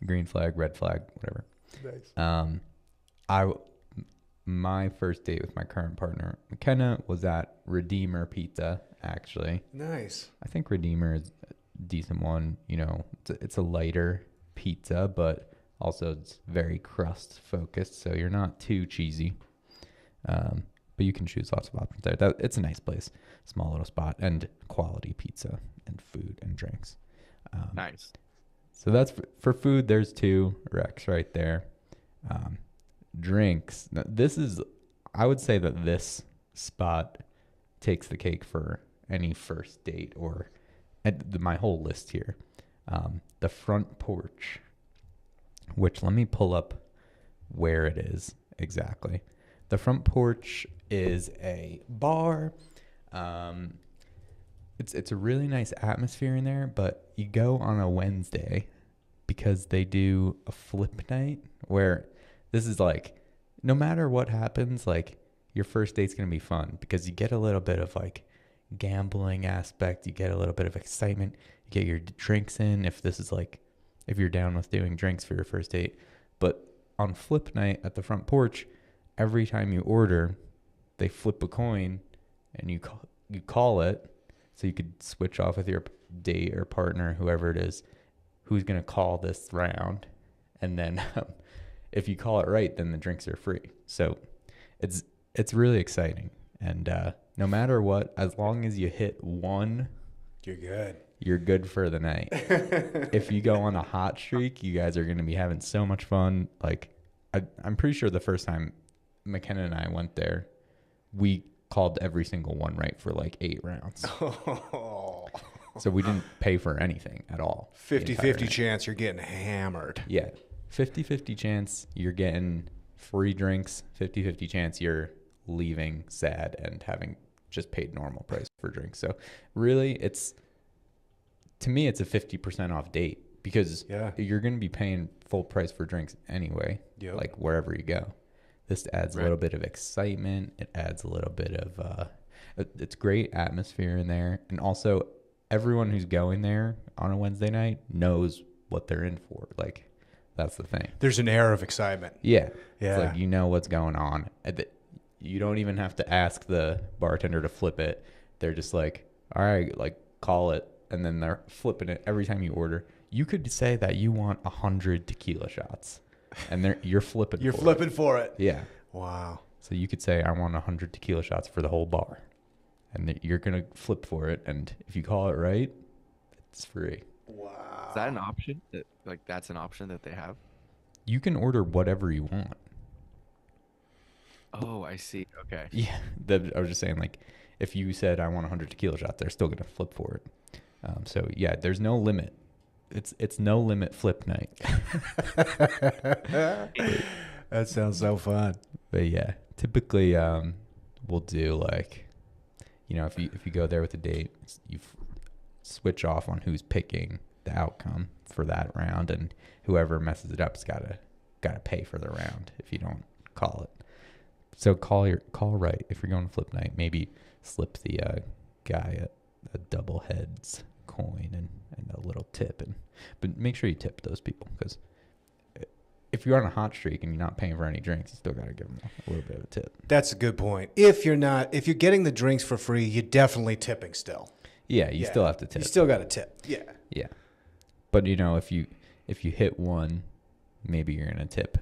Green flag, red flag, whatever. Nice. My first date with my current partner, McKenna, was at Redeemer Pizza, actually. Nice. I think Redeemer is a decent one. It's a lighter pizza, but also it's very crust focused, so you're not too cheesy. But you can choose lots of options there. It's a nice place, small little spot, and quality pizza and food and drinks. Nice. So that's for food. There's 2 recs right there. Drinks. Now, I would say that this spot takes the cake for any first date or my whole list here. The front porch, which let me pull up where it is exactly. The front porch is a bar. It's a really nice atmosphere in there, but you go on a Wednesday because they do a flip night where this is like, no matter what happens, like your first date's going to be fun because you get a little bit of like gambling aspect. You get a little bit of excitement. You get your drinks in if you're down with doing drinks for your first date. But on flip night at the front porch, every time you order, they flip a coin and you call it, so you could switch off with your date or partner, whoever it is, who's going to call this round. And then if you call it right, then the drinks are free. So it's really exciting. And no matter what, as long as you hit one, you're good. You're good for the night. If you go on a hot streak, you guys are going to be having so much fun. Like, I'm pretty sure the first time McKenna and I went there, we called every single one right for like 8 rounds. So we didn't pay for anything at all. 50-50 chance you're getting hammered. Yeah. 50-50 chance you're getting free drinks. 50-50 chance you're leaving sad and having just paid normal price for drinks. So really, to me, it's a 50% off date, because you're going to be paying full price for drinks anyway, like wherever you go. This adds a little bit of excitement. It adds a little bit of, it's great atmosphere in there. And also, everyone who's going there on a Wednesday night knows what they're in for. Like, that's the thing. There's an air of excitement. Yeah. It's like, you know what's going on. You don't even have to ask the bartender to flip it. They're just like, all right, like, call it. And then they're flipping it every time you order. You could say that you want 100 tequila shots, and you're flipping. You're flipping for it. Yeah. Wow. So you could say, I want 100 tequila shots for the whole bar, and you're gonna flip for it. And if you call it right, it's free. Wow. Is that an option? That's an option that they have? You can order whatever you want. Oh, I see. Okay. Yeah. I was just saying, like, if you said I want 100 tequila shots, they're still gonna flip for it. So yeah, there's no limit. It's no limit flip night. That sounds so fun. But yeah, typically we'll do like, if you go there with a date, you switch off on who's picking the outcome for that round, and whoever messes it up's gotta pay for the round if you don't call it. So call right if you're going to flip night. Maybe slip the guy a double heads coin and a little tip, but make sure you tip those people, because if you're on a hot streak and you're not paying for any drinks, you still got to give them a little bit of a tip. That's a good point. If you're getting the drinks for free, you're definitely tipping still. Yeah, you still have to tip. You still got to tip. Yeah. But if you hit one, maybe you're gonna tip,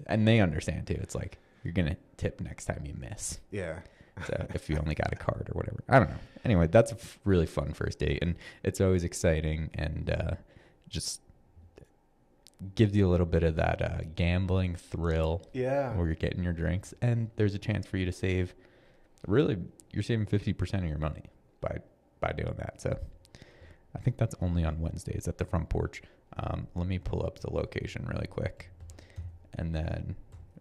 and they understand too. It's like you're gonna tip next time you miss. Yeah. So if you only got a card or whatever, I don't know. Anyway, that's a really fun first date, and it's always exciting, and just gives you a little bit of that gambling thrill. Yeah. Where you're getting your drinks, and there's a chance for you to save. Really, you're saving 50% of your money by doing that. So I think that's only on Wednesdays at the front porch. Let me pull up the location really quick, and then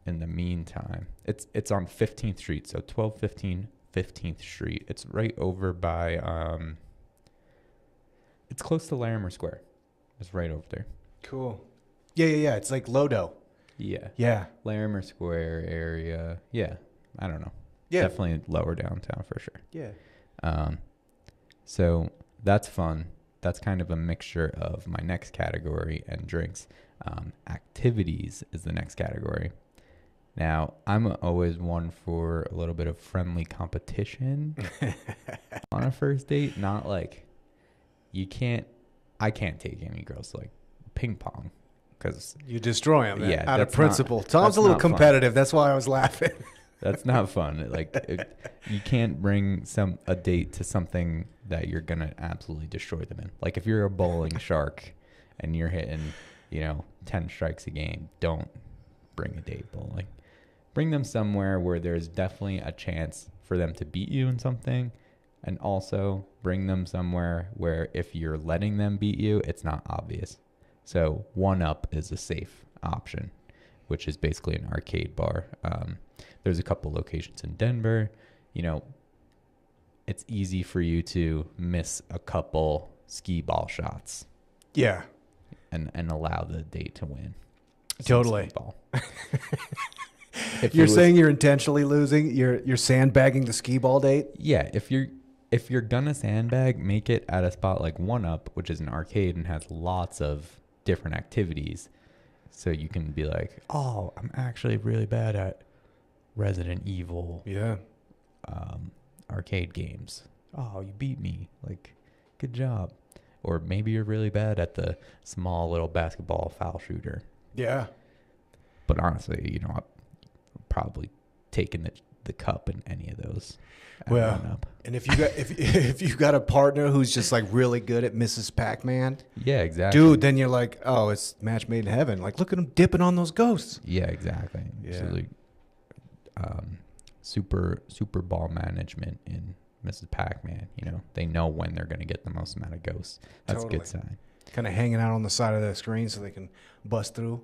in the meantime, it's on 15th Street, so 1215 15th Street. It's right over by it's close to Larimer Square. It's right over there. Cool. Yeah. It's like Lodo. Yeah. Larimer Square area. Yeah. I don't know. Yeah. Definitely lower downtown for sure. Yeah. So that's fun. That's kind of a mixture of my next category and drinks. Activities is the next category. Now, I'm always one for a little bit of friendly competition on a first date. Not like I can't take any girls to like ping pong, because you destroy them. Yeah, out of principle. Tom's a little competitive. That's why I was laughing. That's not fun. You can't bring a date to something that you're going to absolutely destroy them in. Like if you're a bowling shark and you're hitting, 10 strikes a game, don't bring a date bowling. Bring them somewhere where there's definitely a chance for them to beat you in something, and also bring them somewhere where if you're letting them beat you, it's not obvious. So 1UP is a safe option, which is basically an arcade bar. There's a couple locations in Denver. It's easy for you to miss a couple skee ball shots. Yeah. And allow the date to win. Totally. Ball. You're saying you're intentionally losing? You're sandbagging the skee ball date? Yeah. If you're gonna sandbag, make it at a spot like 1UP, which is an arcade and has lots of different activities. So you can be like, oh, I'm actually really bad at Resident Evil Yeah. Arcade games. Oh, you beat me. Like, good job. Or maybe you're really bad at the small little basketball foul shooter. Yeah. But honestly, you know, I'm probably taking the cup in any of those. Well, Up. and if you got if you got a partner who's just like really good at Mrs. Pac-Man, Yeah, exactly. dude, then you're like, oh, it's match made in heaven. Like, look at him dipping on those ghosts. Yeah, exactly. Yeah. So like, super ball management in Mrs. Pac-Man. You know, they know when they're going to get the most amount of ghosts. That's a good sign. Kind of hanging out on the side of the screen so they can bust through.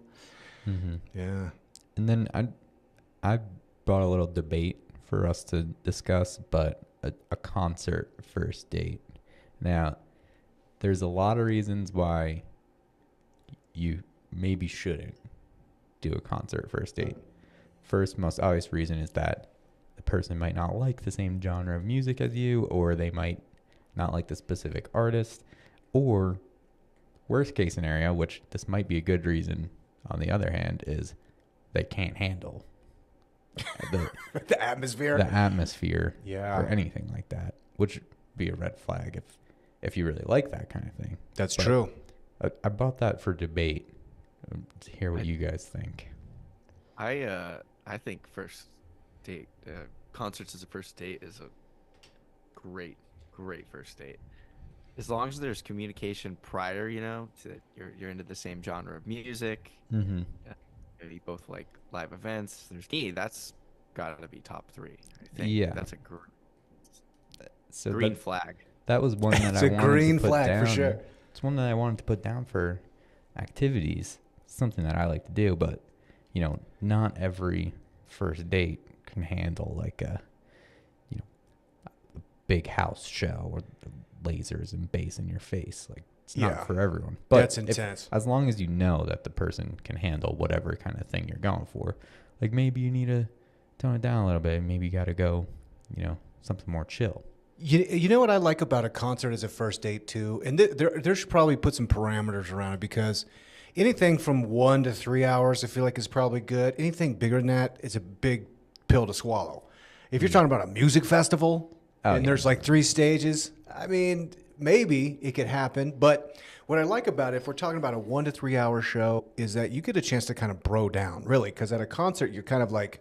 Mm-hmm. Yeah. And then I brought a little debate for us to discuss, but a concert first date. Now, there's a lot of reasons why you maybe shouldn't do a concert first date. First, most obvious reason is that the person might not like the same genre of music as you, or they might not like the specific artist, or worst case scenario, which this might be a good reason on the other hand, is they can't handle the atmosphere. The atmosphere, Yeah. or anything like that, which would be a red flag if you really like that kind of thing. That's But true. I brought that for debate. To hear what you guys think. I think first date concerts as a first date is a great first date. As long as there's communication prior, you know, to you're into the same genre of music. Mm-hmm. You both like live events. That's got to be top 3. I think. Yeah. That's a So green flag. that was one that It's I a wanted green to put flag down. for sure. It's one that I wanted to put down for activities. Something that I like to do, but you know, not every first date can handle like a big house show or lasers and bass in your face. Like, it's not for everyone. But that's intense. as long as you know that the person can handle whatever kind of thing you're going for, like maybe you need to tone it down a little bit. Maybe you got to go, you know, something more chill. You know what I like about a concert as a first date too, and there should probably put some parameters around it, because anything from 1 to 3 hours I feel like is probably good. Anything bigger than that is a big pill to swallow. If you're talking about a music festival and there's like 3 stages, I mean, maybe it could happen. But what I like about it, if we're talking about a 1 to 3 hour show, is that you get a chance to kind of bro down, really, because at a concert you're kind of like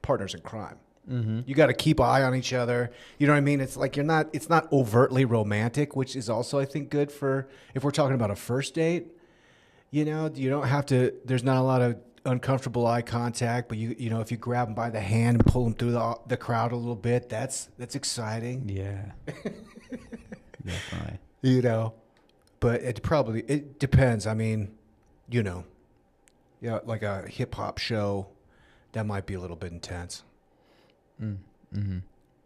partners in crime. Mm-hmm. You got to keep an eye on each other. You know what I mean? It's like it's not overtly romantic, which is also, I think, good for if we're talking about a first date. You know, you don't have to, there's not a lot of uncomfortable eye contact, but you know, if you grab them by the hand and pull them through the crowd a little bit, that's exciting. Yeah. Definitely. You know, but it depends. I mean, you know, yeah, like a hip hop show, that might be a little bit intense. Mm-hmm.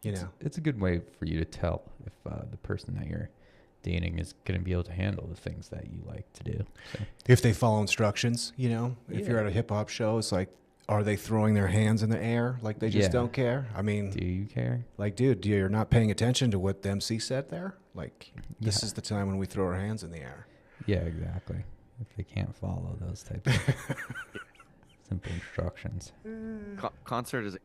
You know, it's a good way for you to tell if the person that you're dating is going to be able to handle the things that you like to do. So. If they follow instructions, you know, if you're at a hip hop show, it's like, are they throwing their hands in the air like they just don't care? I mean, do you care? Like, dude, you're not paying attention to what the MC said there? Like, this is the time when we throw our hands in the air. Yeah, exactly. If they can't follow those types of simple instructions. Concert is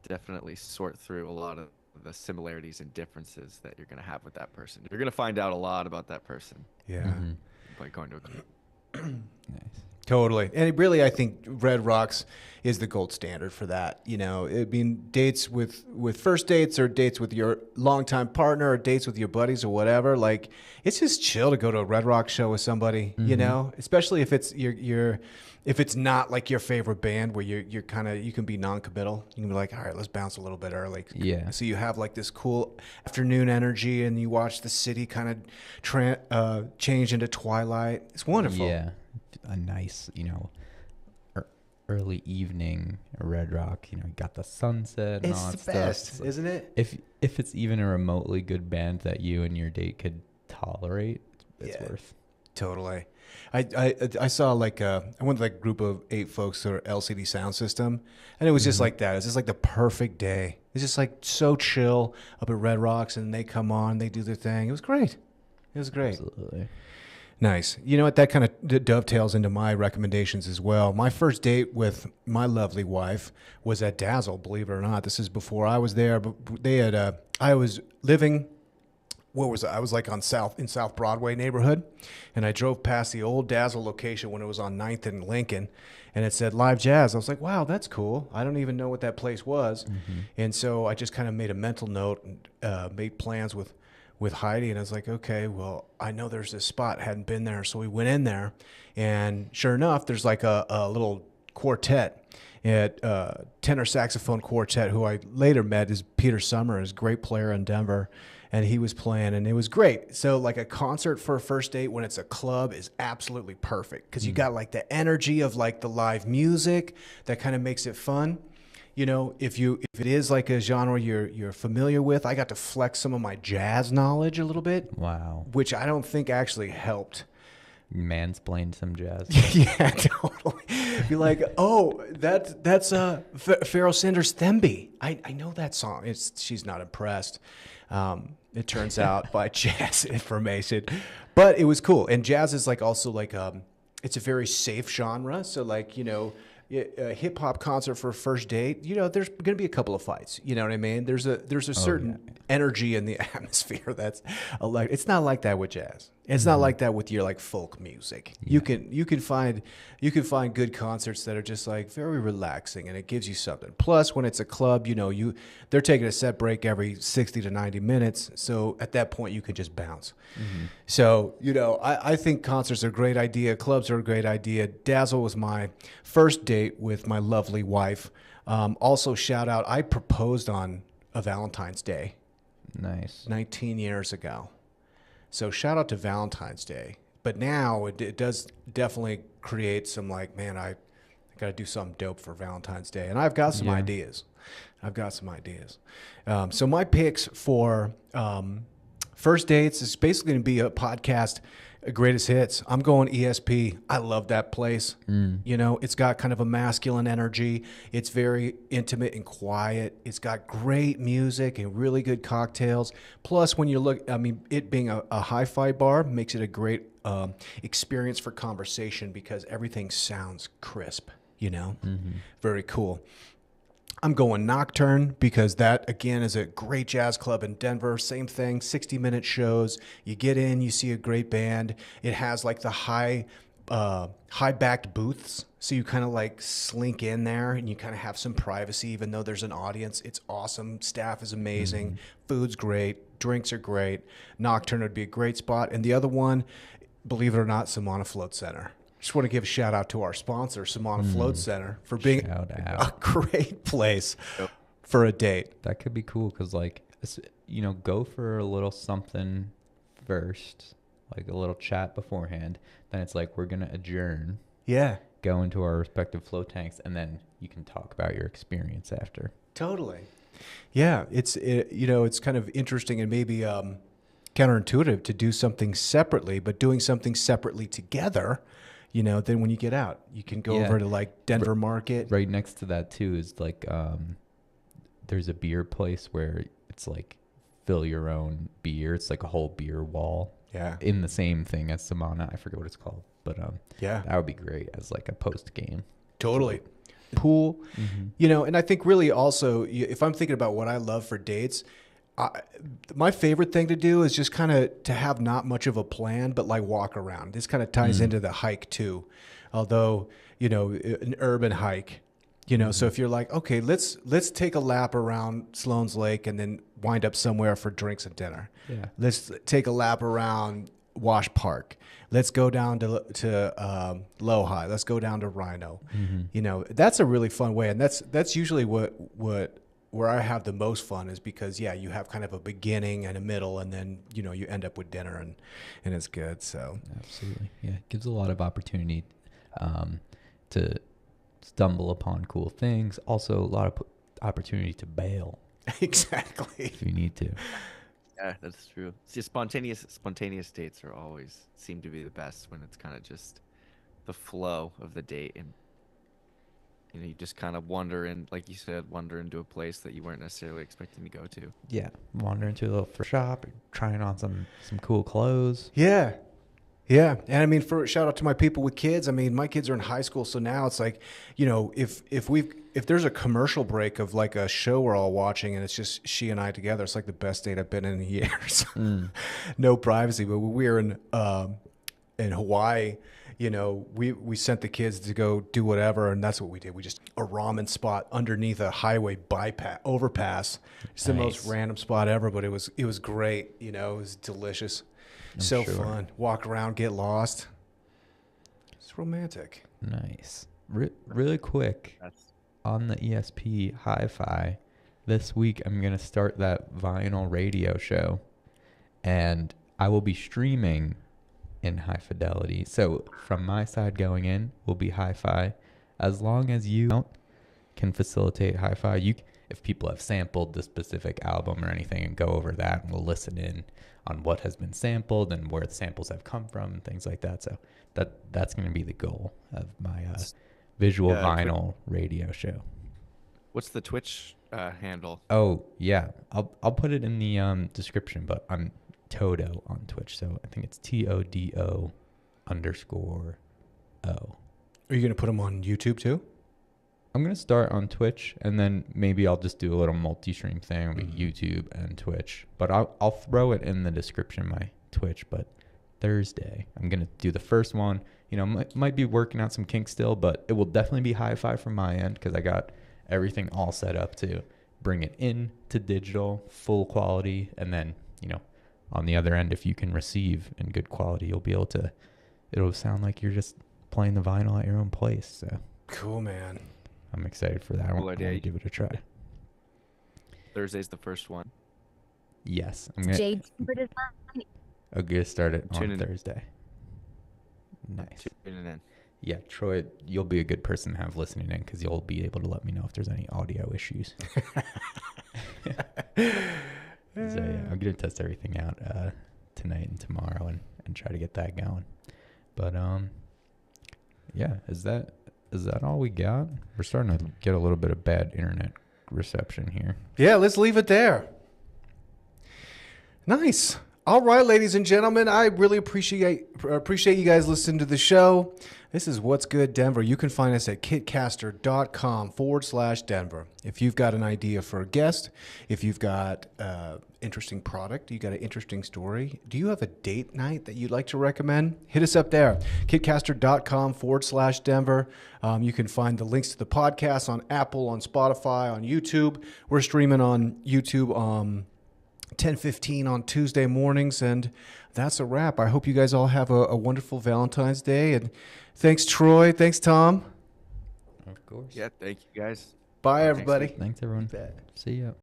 definitely sort through a lot of the similarities and differences that you're going to have with that person. You're going to find out a lot about that person. Yeah. Mm-hmm. By going to a concert. Nice. Totally. And really, I think Red Rocks is the gold standard for that. You know, I mean, dates with first dates or dates with your longtime partner or dates with your buddies or whatever. Like, it's just chill to go to a Red Rock show with somebody, you know, especially if it's if it's not like your favorite band where you're kind of, you can be non-committal. You can be like, all right, let's bounce a little bit early. Yeah. So you have like this cool afternoon energy and you watch the city kind of change into twilight. It's wonderful. Yeah. A nice, you know, early evening Red Rock, you know, you got the sunset and all that It's stuff. the best, isn't it? If it's even a remotely good band that you and your date could tolerate, it's worth. Totally. I saw like I went to like a group of 8 folks to LCD sound system, and it was just like that. It's just like the perfect day. It's just like so chill up at Red Rocks, and they come on, they do their thing. It was great. It was great. Absolutely. Nice. You know what? That kind of dovetails into my recommendations as well. My first date with my lovely wife was at Dazzle, believe it or not. This is before I was there, but they had, I was living, what was it? I was like in South Broadway neighborhood, and I drove past the old Dazzle location when it was on 9th and Lincoln, and it said live jazz. I was like, wow, that's cool. I don't even know what that place was. And so I just kind of made a mental note and made plans with Heidi, and I was like, okay, well, I know there's this spot, hadn't been there, so we went in there, and sure enough, there's like a little quartet, tenor saxophone quartet, who I later met is Peter Summers, great player in Denver, and he was playing, and it was great. So like a concert for a first date when it's a club is absolutely perfect, because you got like the energy of like the live music that kind of makes it fun. You know, if it is like a genre you're familiar with, I got to flex some of my jazz knowledge a little bit. Wow. Which I don't think actually helped. Mansplained some jazz. Yeah, totally. Be like, oh, that's Pharoah Sanders' Themby. I know that song. She's not impressed. It turns out by jazz information, but it was cool. And jazz is like also like it's a very safe genre. So like, you know, a hip hop concert for a first date, you know, there's going to be a couple of fights. You know what I mean? There's a certain energy in the atmosphere that's it's not like that with jazz. It's not like that with your like folk music. Yeah. You can find good concerts that are just like very relaxing, and it gives you something. Plus, when it's a club, you know, they're taking a set break every 60 to 90 minutes, so at that point you can just bounce. So, you know, I think concerts are a great idea. Clubs are a great idea. Dazzle was my first date with my lovely wife. Also, shout out, I proposed on a Valentine's Day. Nice. 19 years ago. So shout out to Valentine's Day. But now it does definitely create some like, man, I got to do something dope for Valentine's Day. And I've got some ideas. So my picks for first dates is basically going to be a podcast, Greatest Hits. I'm going ESP. I love that place. You know, it's got kind of a masculine energy. It's very intimate and quiet. It's got great music and really good cocktails. Plus, when you look, I mean, it being a hi-fi bar makes it a great experience for conversation because everything sounds crisp, you know? Very cool. I'm going Nocturne because that, again, is a great jazz club in Denver. Same thing, 60-minute shows. You get in, you see a great band. It has like the high-backed booths, so you kind of like slink in there and you kind of have some privacy even though there's an audience. It's awesome. Staff is amazing. Food's great. Drinks are great. Nocturne would be a great spot. And the other one, believe it or not, Samana Float Center. Just want to give a shout out to our sponsor, Samana Float Center, for being a great place for a date. That could be cool because, like, you know, go for a little something first, like a little chat beforehand. Then it's like, we're going to adjourn. Yeah. Go into our respective float tanks, and then you can talk about your experience after. Totally. Yeah. You know, it's kind of interesting and maybe counterintuitive to do something separately, but doing something separately together. You know, then when you get out, you can go over to like Denver Market. Right next to that too is like there's a beer place where it's like fill your own beer. It's like a whole beer wall. Yeah. In the same thing as Samana. I forget what it's called, but yeah, that would be great as like a post game. Totally. Pool. You know, and I think really also if I'm thinking about what I love for dates, my favorite thing to do is just kind of to have not much of a plan, but like walk around. This kind of ties into the hike too. Although, you know, an urban hike, you know, so if you're like, okay, let's take a lap around Sloan's Lake and then wind up somewhere for drinks and dinner. Yeah. Let's take a lap around Wash Park. Let's go down to Lohi. Let's go down to Rhino. You know, that's a really fun way. And that's usually where I have the most fun is because, you have kind of a beginning and a middle, and then, you know, you end up with dinner and it's good. So absolutely. Yeah. It gives a lot of opportunity to stumble upon cool things. Also a lot of opportunity to bail. Exactly. If you need to. Yeah, that's true. See, spontaneous dates are always seem to be the best when it's kind of just the flow of the date, and you know, you just kind of wander into a place that you weren't necessarily expecting to go to. Yeah, wander into a little shop, trying on some cool clothes. Yeah. Yeah, and I mean, for shout out to my people with kids. I mean, my kids are in high school, so now it's like, if there's a commercial break of like a show we're all watching, and it's just she and I together, it's like the best date I've been in years. No privacy, but when we were in Hawaii, we sent the kids to go do whatever, and that's what we did. We just a ramen spot underneath a highway overpass. It's the most random spot ever, but it was great. It was delicious. So sure. fun. Walk around, get lost. It's romantic. Nice. Really quick, on the ESP Hi-Fi, this week I'm going to start that vinyl radio show, and I will be streaming in high fidelity. So from my side going in will be Hi-Fi. As long as you can facilitate Hi-Fi, if people have sampled the specific album or anything, and go over that, and we'll listen in on what has been sampled and where the samples have come from and things like that. So that's going to be the goal of my visual vinyl radio show. What's the Twitch handle? Oh yeah, I'll put it in the description, but I'm Todo on Twitch, so I think it's TODO_O. Are you going to put them on YouTube too? I'm going to start on Twitch, and then maybe I'll just do a little multi-stream thing with YouTube and Twitch. But I'll throw it in the description, my Twitch. But Thursday, I'm going to do the first one. Might be working out some kinks still, but it will definitely be Hi-Fi from my end because I got everything all set up to bring it in to digital, full quality. And then, on the other end, if you can receive in good quality, you'll be able to, it'll sound like you're just playing the vinyl at your own place. So cool, man. I'm excited for that. I want to give it a try. Thursday's the first one. Yes. I'm Jade gonna start it Tune on in. Thursday. Nice. Tuning in. Yeah, Troy, you'll be a good person to have listening in because you'll be able to let me know if there's any audio issues. So yeah, I'm gonna test everything out tonight and tomorrow and try to get that going. But yeah, is that all we got? We're starting to get a little bit of bad internet reception here. Yeah, let's leave it there. Nice. All right, ladies and gentlemen, I really appreciate you guys listening to the show. This is What's Good Denver. You can find us at kitcaster.com/Denver. If you've got an idea for a guest, if you've got interesting product, you got an interesting story, do you have a date night that you'd like to recommend? Hit us up there, kitcaster.com/Denver. You can find the links to the podcast on Apple, on Spotify, on YouTube. We're streaming on YouTube 10:15 on Tuesday mornings, and that's a wrap. I hope you guys all have a wonderful Valentine's Day, and thanks, Troy. Thanks, Tom. Of course. Yeah, thank you guys. Bye, everybody. Thanks, everyone. See ya.